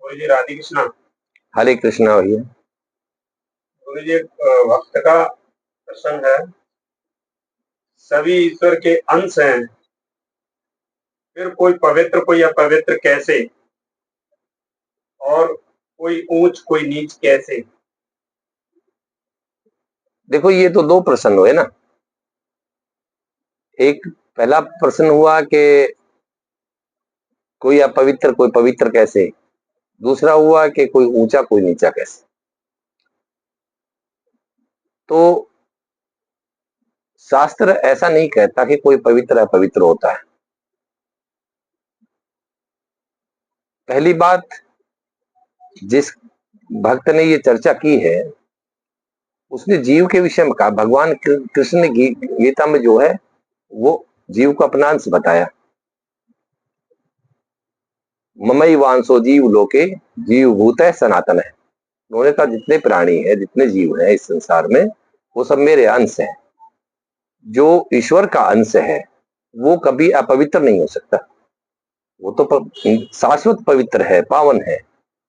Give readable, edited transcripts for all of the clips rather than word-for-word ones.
गुरु जी राधे कृष्णा। हरे कृष्णा भैया। गुरु जी भक्त का प्रश्न है, सभी ईश्वर के अंश हैं, फिर कोई पवित्र कोई अपवित्र कैसे, और कोई ऊंच कोई नीच कैसे? देखो ये तो दो प्रश्न हुए ना। एक पहला प्रश्न हुआ कि कोई अपवित्र कोई पवित्र कैसे, दूसरा हुआ कि कोई ऊंचा कोई नीचा कैसे। तो शास्त्र ऐसा नहीं कहता कि कोई पवित्र अपवित्र होता है। पहली बात, जिस भक्त ने ये चर्चा की है उसने जीव के विषय में कहा। भगवान कृष्ण ने गीता में जो है वो जीव को अपना अंश बताया। ममई वांसो जीव लोके जीव भूत है सनातन है। उन्होंने कहा जितने प्राणी है जितने जीव हैं इस संसार में वो सब मेरे अंश हैं। जो ईश्वर का अंश है वो कभी अपवित्र नहीं हो सकता। वो तो शाश्वत पवित्र है, पावन है,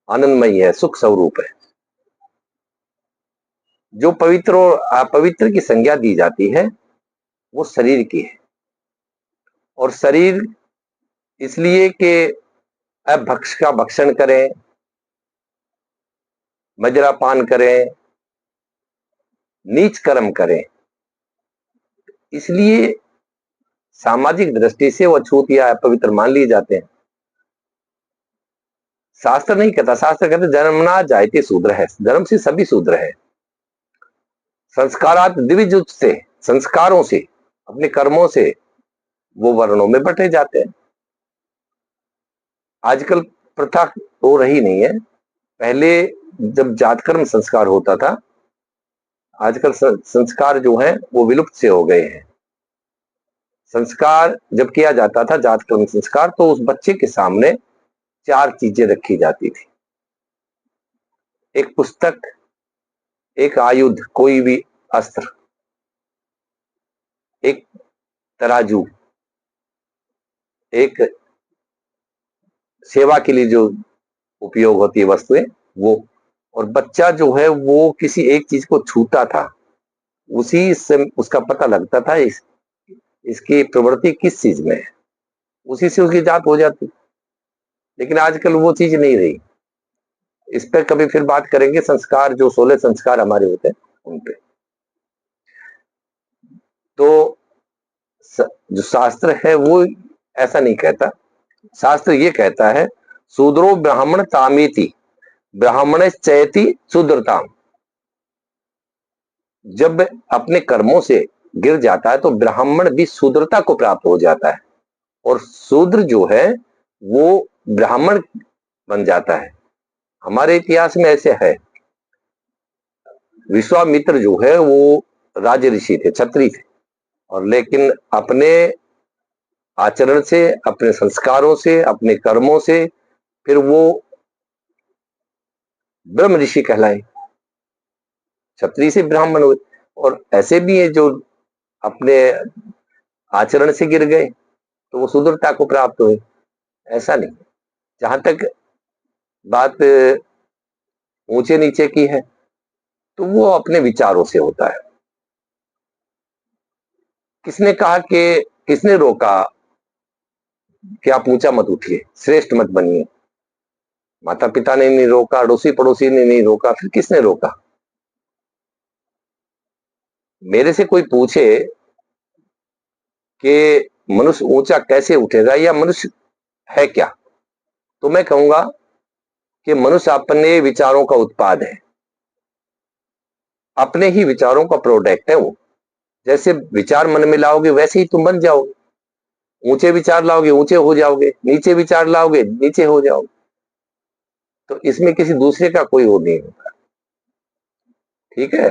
आनंदमय है, सुख स्वरूप है। जो पवित्र और अपवित्र की संज्ञा दी जाती है वो शरीर की है। और शरीर इसलिए कि भक्ष का भक्षण करें, मदिरापान करें, नीच कर्म करें, इसलिए सामाजिक दृष्टि से वो अछूत या अपवित्र मान लिए जाते हैं। शास्त्र नहीं कहता। शास्त्र कहते जन्मना जायते शूद्र है, जन्म से सभी शूद्र है। संस्कारात द्विज से, संस्कारों से, अपने कर्मों से वो वर्णों में बंटे जाते हैं। आजकल प्रथा हो रही नहीं है। पहले जब जात कर्म संस्कार होता था, आजकल संस्कार जो है वो विलुप्त से हो गए हैं। संस्कार जब किया जाता था जात कर्म संस्कार, तो उस बच्चे के सामने चार चीजें रखी जाती थी। एक पुस्तक, एक आयुध कोई भी अस्त्र, एक तराजू, एक सेवा के लिए जो उपयोग होती है वस्तुएं वो। और बच्चा जो है वो किसी एक चीज को छूता था, उसी से उसका पता लगता था इसकी प्रवृत्ति किस चीज में है, उसी से उसकी जात हो जाती। लेकिन आजकल वो चीज नहीं रही। इस पर कभी फिर बात करेंगे। संस्कार जो 16 संस्कार हमारे होते हैं उन पे। तो जो शास्त्र है वो ऐसा नहीं कहता। शास्त्र ये कहता है शूद्रो ब्राह्मण तामेति ब्राह्मण चयति शूद्रताम। जब अपने कर्मों से गिर जाता है तो ब्राह्मण भी शूद्रता को प्राप्त हो जाता है, और शूद्र जो है वो ब्राह्मण बन जाता है। हमारे इतिहास में ऐसे है। विश्वामित्र जो है वो राज ऋषि थे, छत्री थे, और लेकिन अपने आचरण से, अपने संस्कारों से, अपने कर्मों से फिर वो ब्रह्म ऋषि कहलाए, क्षत्रिय से ब्राह्मण हुए। और ऐसे भी है जो अपने आचरण से गिर गए तो वो शूद्रता को प्राप्त हुए। ऐसा नहीं। जहां तक बात ऊंचे नीचे की है तो वो अपने विचारों से होता है। किसने कहा कि, किसने रोका कि आप ऊंचा मत उठिए, श्रेष्ठ मत बनिए? माता पिता ने नहीं रोका, अड़ोसी पड़ोसी ने नहीं रोका, फिर किसने रोका? मेरे से कोई पूछे कि मनुष्य ऊंचा कैसे उठेगा या मनुष्य है क्या, तो मैं कहूंगा कि मनुष्य अपने विचारों का उत्पाद है, अपने ही विचारों का प्रोडक्ट है वो। जैसे विचार मन में लाओगे वैसे ही तुम बन जाओगे। ऊंचे विचार लाओगे ऊंचे हो जाओगे, नीचे विचार लाओगे नीचे हो जाओगे। तो इसमें किसी दूसरे का कोई वो नहीं होता। ठीक है।